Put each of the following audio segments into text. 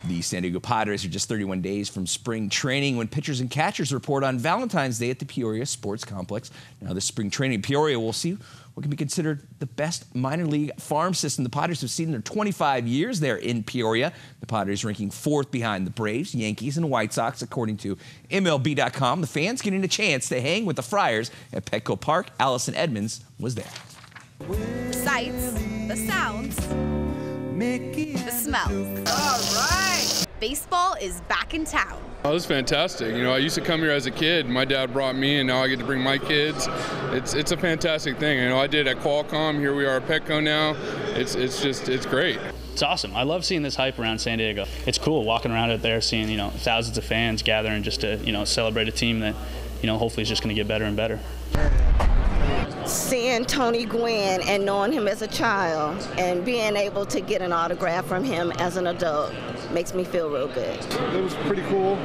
The San Diego Padres are just 31 days from spring training when pitchers and catchers report on Valentine's Day at the Peoria Sports Complex. Now, this spring training in Peoria will see what can be considered the best minor league farm system the Padres have seen in their 25 years there in Peoria. The Padres ranking 4th behind the Braves, Yankees, and White Sox, according to MLB.com. The fans getting a chance to hang with the Friars at Petco Park. Allison Edmonds was there. The sights, the sounds, the smells. All right! Baseball is back in town. Oh, it was fantastic. You know, I used to come here as a kid. My dad brought me, and now I get to bring my kids. It's a fantastic thing. You know, I did at Qualcomm. Here we are at Petco now. It's great. It's awesome. I love seeing this hype around San Diego. It's cool walking around out there, seeing, you know, thousands of fans gathering just to, you know, celebrate a team that, you know, hopefully is just going to get better and better. Seeing Tony Gwynn and knowing him as a child and being able to get an autograph from him as an adult makes me feel real good. It was pretty cool.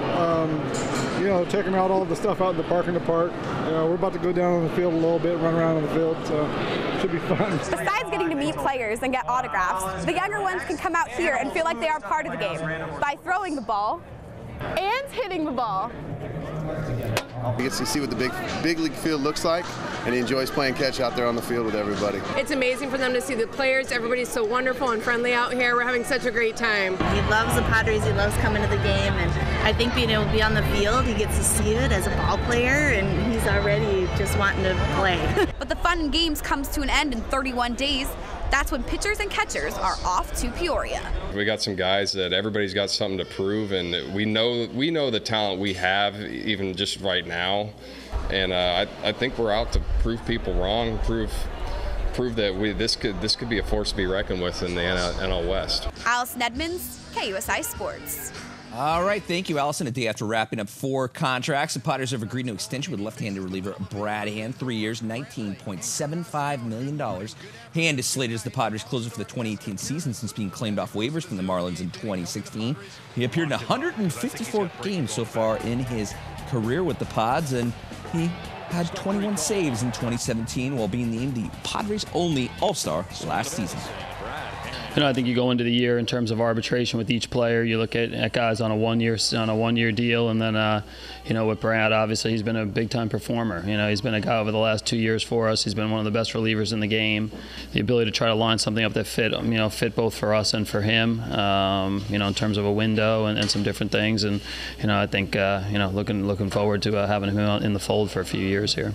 You know, checking out all the stuff out in the park. You know, we're about to go down on the field a little bit, run around on the field, so it should be fun. Besides getting to meet players and get autographs, the younger ones can come out here and feel like they are part of the game by throwing the ball and hitting the ball. He gets to see what the big league field looks like, and he enjoys playing catch out there on the field with everybody. It's amazing for them to see the players. Everybody's so wonderful and friendly out here. We're having such a great time. He loves the Padres. He loves coming to the game, and I think being able to be on the field, he gets to see it as a ball player, and he's already just wanting to play. But the fun and games comes to an end in 31 days. That's when pitchers and catchers are off to Peoria. We got some guys that everybody's got something to prove, and we know the talent we have even just right now, and I think we're out to prove people wrong, prove that this could be a force to be reckoned with in the NL West. Allison Edmonds, KUSI Sports. All right, thank you, Allison. A day after wrapping up 4 contracts, the Padres have agreed to extension with left-handed reliever Brad Hand, 3 years, $19.75 million. Hand is slated as the Padres closer for the 2018 season since being claimed off waivers from the Marlins in 2016. He appeared in 154 games so far in his career with the Pods, and he had 21 saves in 2017 while being named the Padres' only All-Star last season. You know, I think you go into the year in terms of arbitration with each player. You look at guys on a one-year deal, and then you know, with Brad, obviously he's been a big-time performer. You know, he's been a guy over the last 2 years for us. He's been one of the best relievers in the game. The ability to try to line something up that fit both for us and for him. You know, in terms of a window and some different things. And you know, I think you know, looking forward to having him in the fold for a few years here.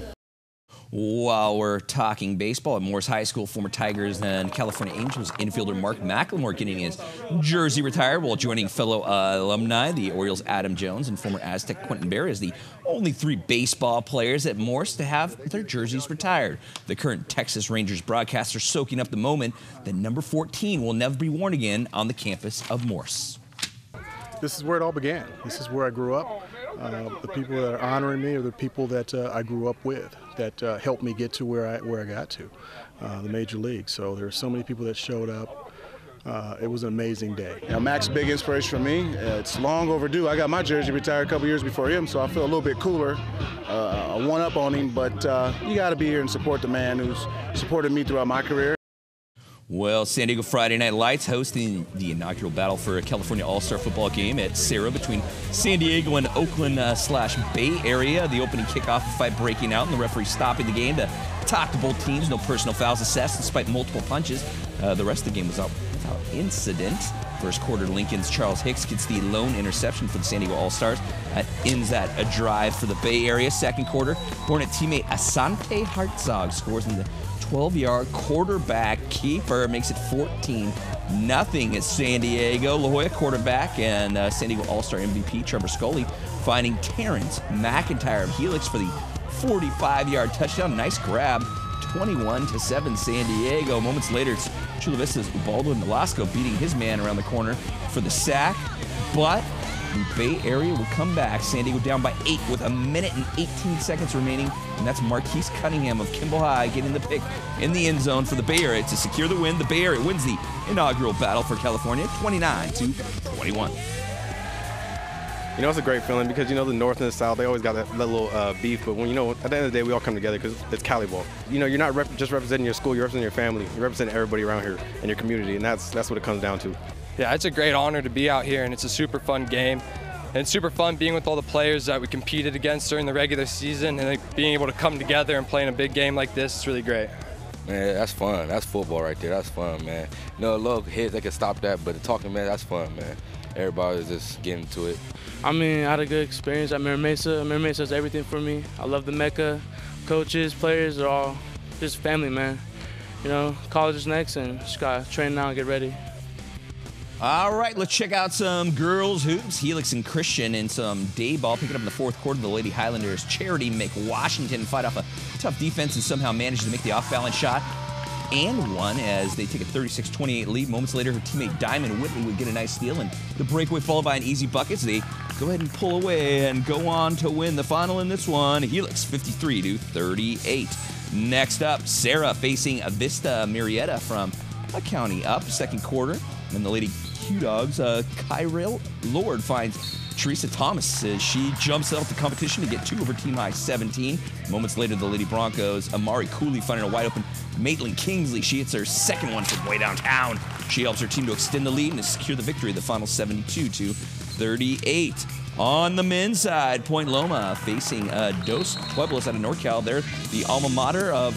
While we're talking baseball, at Morse High School, former Tigers and California Angels infielder Mark McLemore getting his jersey retired while joining fellow alumni, the Orioles' Adam Jones and former Aztec Quentin Berry, as the only 3 baseball players at Morse to have their jerseys retired. The current Texas Rangers broadcaster soaking up the moment that number 14 will never be worn again on the campus of Morse. This is where it all began. This is where I grew up. The people that are honoring me are the people that I grew up with, that helped me get to where I got to, the major league. So there are so many people that showed up. It was an amazing day. Now, Mac's a big inspiration for me. It's long overdue. I got my jersey retired a couple years before him, so I feel a little bit cooler, one up on him. But you got to be here and support the man who's supported me throughout my career. Well, San Diego Friday Night Lights hosting the inaugural battle for a California All-Star football game at Serra between San Diego and Oakland / Bay Area. The opening kickoff fight breaking out and the referee stopping the game to talk to both teams. No personal fouls assessed despite multiple punches. The rest of the game was out without incident. First quarter, Lincoln's Charles Hicks gets the lone interception for the San Diego All-Stars. That ends at a drive for the Bay Area. Second quarter, Hornet teammate Asante Hartzog scores in the 12-yard quarterback keeper, makes it 14-0 at San Diego. La Jolla quarterback and San Diego All-Star MVP Trevor Scully finding Terrence McIntyre of Helix for the 45-yard touchdown. Nice grab, 21-7 San Diego. Moments later, it's Chula Vista's Baldwin Velasco beating his man around the corner for the sack, but the Bay Area would come back. San Diego down by 8 with 1 minute and 18 seconds remaining, and that's Marquise Cunningham of Kimball High getting the pick in the end zone for the Bay Area to secure the win. The Bay Area wins the inaugural battle for California, 29-21. You know, it's a great feeling because, you know, the North and the South, they always got that little beef, but when, you know, at the end of the day, we all come together because it's Cali ball. You know, you're not just representing your school, you're representing your family, you're representing everybody around here and your community, and that's what it comes down to. Yeah, it's a great honor to be out here, and it's a super fun game. And it's super fun being with all the players that we competed against during the regular season, and like, being able to come together and play in a big game like this is really great. Man, that's fun. That's football right there. That's fun, man. You know, little hits, they can stop that, but the talking, man, that's fun, man. Everybody's just getting into it. I mean, I had a good experience at Mira Mesa. Mira Mesa is everything for me. I love the Mecca. Coaches, players are all just family, man. You know, college is next, and just gotta train now and get ready. All right, let's check out some girls hoops. Helix and Christian in some day ball. Picking up in the fourth quarter, the Lady Highlanders Charity make Washington fight off a tough defense and somehow manage to make the off-balance shot and one as they take a 36-28 lead. Moments later, her teammate Diamond Whitley would get a nice steal, and the breakaway followed by an easy bucket. So they go ahead and pull away and go on to win the final in this one. Helix 53-38. Next up, Serra facing Vista Murrieta from a county up, second quarter. And the Lady Q-Dogs, Kyrell Lord finds Teresa Thomas as she jumps out the competition to get 2 of her team-high 17. Moments later, the Lady Broncos, Amari Cooley finding a wide-open Maitland Kingsley. She hits her second one from way downtown. She helps her team to extend the lead and to secure the victory, the final 72-38. On the men's side, Point Loma facing Dos Pueblos out of NorCal. They're the alma mater of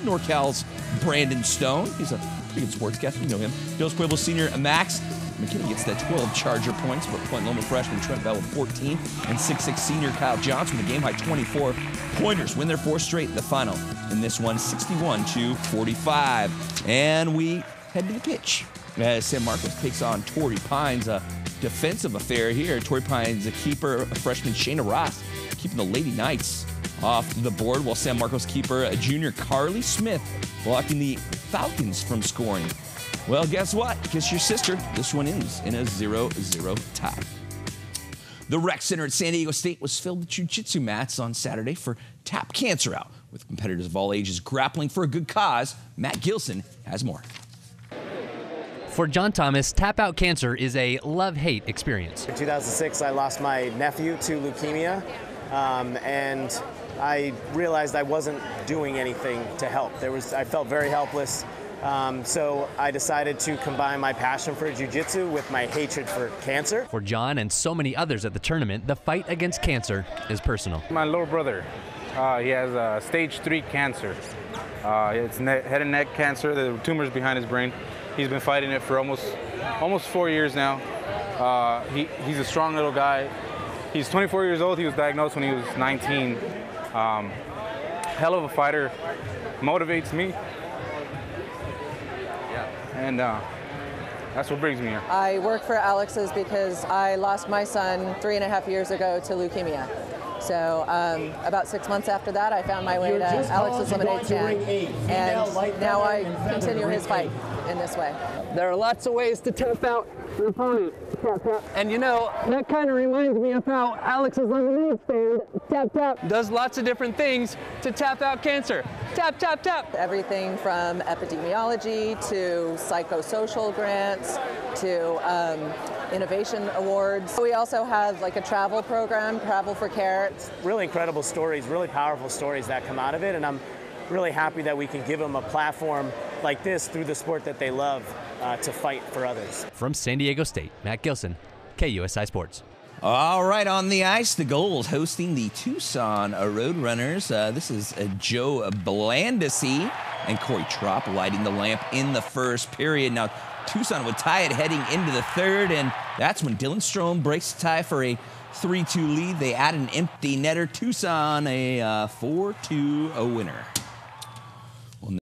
NorCal's Brandon Stone. He's a pretty good sportscaster, you know him. Dos Pueblos senior Max McKinney gets that 12 Charger points, but Point Loma freshman Trent Bell with 14, and 6'6" senior Kyle Johnson with a game-high 24 pointers. Win their 4th straight in the final. In this one, 61-45. And we head to the pitch as San Marcos takes on Torrey Pines. A defensive affair here. Torrey Pines, a keeper, a freshman Shayna Ross, keeping the Lady Knights off the board, while San Marcos keeper, a junior Carly Smith, blocking the Falcons from scoring. Well, guess what? Kiss your sister. This one ends in a 0-0 tie. The rec center at San Diego State was filled with jiu-jitsu mats on Saturday for Tap Cancer Out, with competitors of all ages grappling for a good cause. Matt Gilson has more. For John Thomas, Tap Out Cancer is a love-hate experience. In 2006, I lost my nephew to leukemia, and I realized I wasn't doing anything to help. I felt very helpless. So I decided to combine my passion for jiu-jitsu with my hatred for cancer. For John and so many others at the tournament, the fight against cancer is personal. My little brother, he has stage 3 cancer. It's head and neck cancer, the tumors behind his brain. He's been fighting it for almost 4 years now. He's a strong little guy. He's 24 years old. He was diagnosed when he was 19. Hell of a fighter, motivates me. And that's what brings me here. I work for Alex's because I lost my son 3.5 years ago to leukemia. So about 6 months after that, I found my way to Alex's Lemonade Stand, and now I continue his fight in this way. There are lots of ways to tap out your opponent. And you know, that kind of reminds me of how Alex's Lemonade Stand, tap tap, does lots of different things to tap out cancer. Tap, tap, tap. Everything from epidemiology to psychosocial grants to innovation awards. We also have like a travel program, Travel for Care. Really incredible stories, really powerful stories that come out of it, and I'm really happy that we can give them a platform like this through the sport that they love to fight for others. From San Diego State, Matt Gilson, KUSI Sports. All right, on the ice, the Gulls hosting the Tucson Roadrunners. This is Joe Blandisi and Corey Trop lighting the lamp in the first period. Now, Tucson would tie it heading into the third, and that's when Dylan Strom breaks the tie for a 3-2 lead. They add an empty netter. Tucson a 4-2 winner.